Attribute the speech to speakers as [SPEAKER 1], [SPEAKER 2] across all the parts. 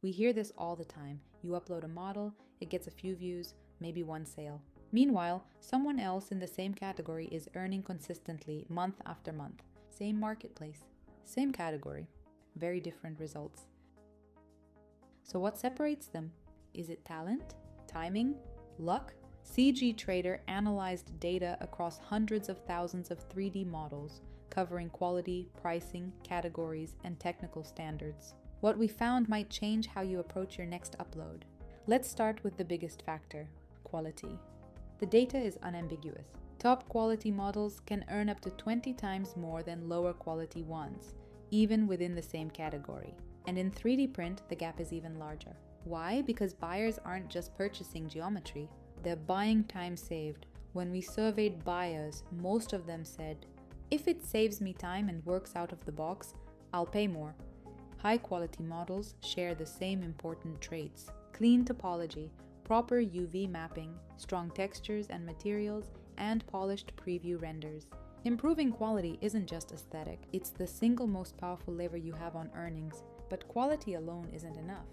[SPEAKER 1] We hear this all the time. You upload a model, it gets a few views, maybe one sale. Meanwhile, someone else in the same category is earning consistently month after month. Same marketplace, same category, very different results. So what separates them? Is it talent, timing, luck? CGTrader analyzed data across hundreds of thousands of 3D models, covering quality, pricing, categories, and technical standards. What we found might change how you approach your next upload. Let's start with the biggest factor, quality. The data is unambiguous. Top quality models can earn up to 20 times more than lower quality ones, even within the same category. And in 3D print, the gap is even larger. Why? Because buyers aren't just purchasing geometry, they're buying time saved. When we surveyed buyers, most of them said, if it saves me time and works out of the box, I'll pay more. High quality models share the same important traits: clean topology, proper UV mapping, strong textures and materials, and polished preview renders. Improving quality isn't just aesthetic, it's the single most powerful lever you have on earnings, but quality alone isn't enough.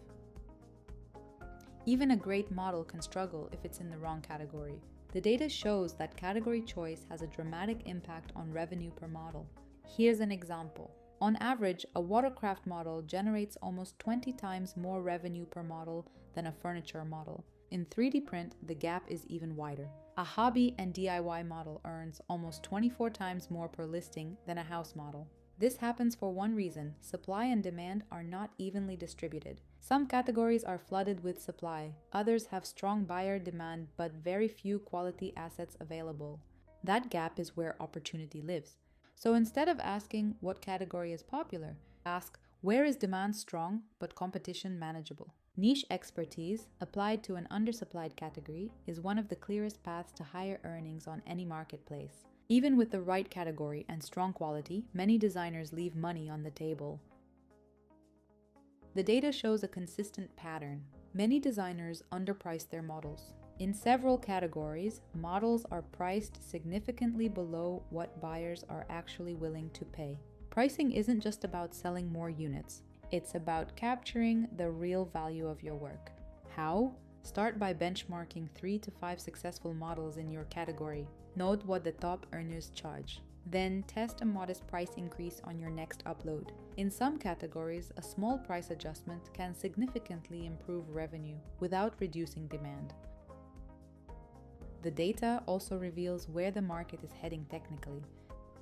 [SPEAKER 1] Even a great model can struggle if it's in the wrong category. The data shows that category choice has a dramatic impact on revenue per model. Here's an example. On average, a watercraft model generates almost 20 times more revenue per model than a furniture model. In 3D print, the gap is even wider. A hobby and DIY model earns almost 24 times more per listing than a house model. This happens for one reason: supply and demand are not evenly distributed. Some categories are flooded with supply, others have strong buyer demand but very few quality assets available. That gap is where opportunity lives. So instead of asking what category is popular, ask where is demand strong but competition manageable. Niche expertise applied to an undersupplied category is one of the clearest paths to higher earnings on any marketplace. Even with the right category and strong quality, many designers leave money on the table. The data shows a consistent pattern. Many designers underprice their models. In several categories, models are priced significantly below what buyers are actually willing to pay. Pricing isn't just about selling more units. It's about capturing the real value of your work. How? Start by benchmarking 3 to 5 successful models in your category. Note what the top earners charge. Then test a modest price increase on your next upload. In some categories, a small price adjustment can significantly improve revenue without reducing demand. The data also reveals where the market is heading technically.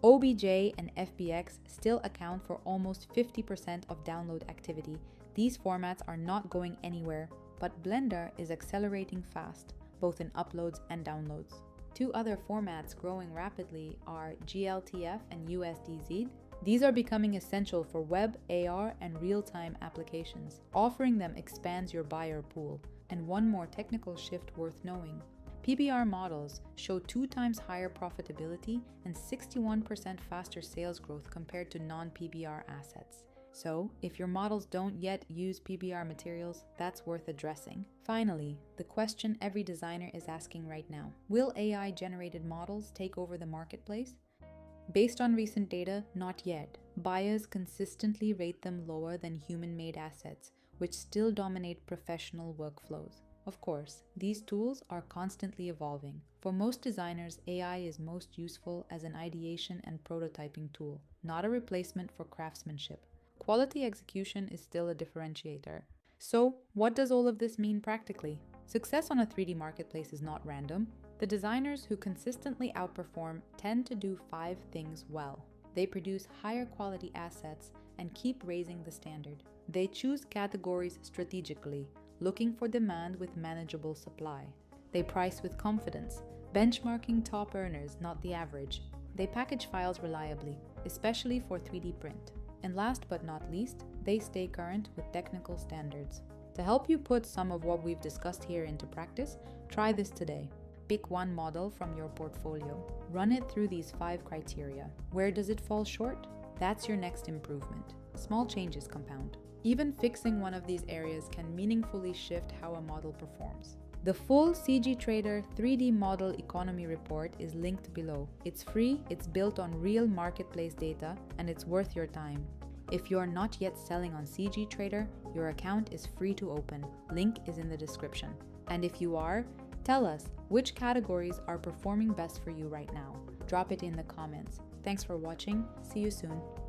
[SPEAKER 1] OBJ and FBX still account for almost 50% of download activity. These formats are not going anywhere, but Blender is accelerating fast, both in uploads and downloads. Two other formats growing rapidly are GLTF and USDZ. These are becoming essential for web, AR, and real-time applications. Offering them expands your buyer pool. And one more technical shift worth knowing. PBR models show 2 times higher profitability and 61% faster sales growth compared to non-PBR assets. So, if your models don't yet use PBR materials, that's worth addressing. Finally, the question every designer is asking right now: will AI-generated models take over the marketplace? Based on recent data, not yet. Buyers consistently rate them lower than human-made assets, which still dominate professional workflows. Of course, these tools are constantly evolving. For most designers, AI is most useful as an ideation and prototyping tool, not a replacement for craftsmanship. Quality execution is still a differentiator. So, what does all of this mean practically? Success on a 3D marketplace is not random. The designers who consistently outperform tend to do 5 things well. They produce higher quality assets and keep raising the standard. They choose categories strategically, looking for demand with manageable supply. They price with confidence, benchmarking top earners, not the average. They package files reliably, especially for 3D print. And last but not least, they stay current with technical standards. To help you put some of what we've discussed here into practice, try this today. Pick one model from your portfolio. Run it through these 5 criteria. Where does it fall short? That's your next improvement. Small changes compound. Even fixing one of these areas can meaningfully shift how a model performs. The full CGTrader 3D Model Economy Report is linked below. It's free, it's built on real marketplace data, and it's worth your time. If you're not yet selling on CGTrader, your account is free to open. Link is in the description. And if you are, tell us which categories are performing best for you right now. Drop it in the comments. Thanks for watching. See you soon.